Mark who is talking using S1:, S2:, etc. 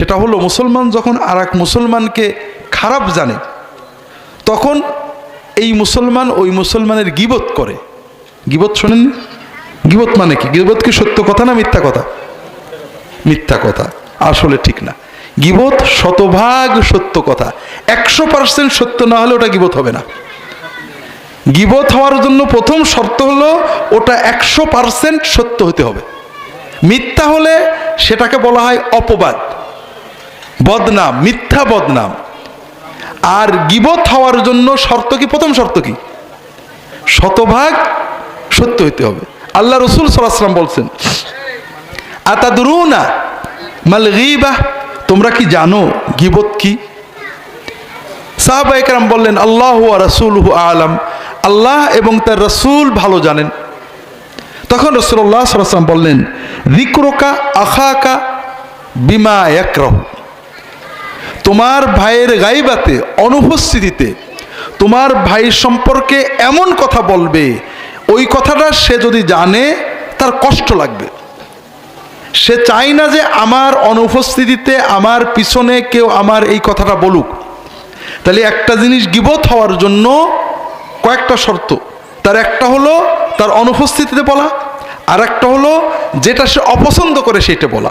S1: সেটা হলো মুসলমান যখন আর এক মুসলমানকে খারাপ জানে তখন এই মুসলমান ওই মুসলমানের গীবত করে। গীবত শোনেন? গীবত মানে কি? গীবত কি সত্য কথা না মিথ্যা কথা? মিথ্যা কথা, আসলে ঠিক না। গীবত শতভাগ সত্য কথা, 100% সত্য না হলে ওটা গীবত হবে না। গীবত হওয়ার জন্য প্রথম শর্ত হলো ওটা 100% সত্য হতে হবে। মিথ্যা হলে সেটাকে বলা হয় অপবাদ, বদনাম, মিথ্যা বদনাম। আর গীবত হওয়ার জন্য শর্ত কি? প্রথম শর্ত কি? শতভাগ সত্য হতে হবে। আল্লাহ রসুল সাল্লাল্লাহু আলাইহি ওয়াসাল্লাম বলছেন, আতাদরুনা মাল গীবাহ, তোমরা কি জানো গীবত কি? সাহাবায়ে কেরাম বললেন, আল্লাহু ওয়া রাসূলুহু আ'লাম, আল্লাহ এবং তার রাসূল ভালো জানেন। তখন রাসূলুল্লাহ সাল্লাল্লাহু আলাইহি ওয়াসাল্লাম বললেন, যিকরুকা আখাকা বিমা ইয়াকরাহু, তোমার ভাইয়ের গায়বাতে, অনুপস্থিতিতে তোমার ভাই সম্পর্কে এমন কথা বলবে, ওই কথাটা সে যদি জানে তার কষ্ট লাগবে। সে চায় না যে আমার অনুপস্থিতিতে আমার পিছনে কেউ আমার এই কথাটা বলুক। তাহলে একটা জিনিস গীবত হওয়ার জন্য কয়েকটা শর্ত। তার একটা হলো তার অনুপস্থিতিতে বলা, আর একটা হলো যেটা সে অপছন্দ করে সেটা বলা।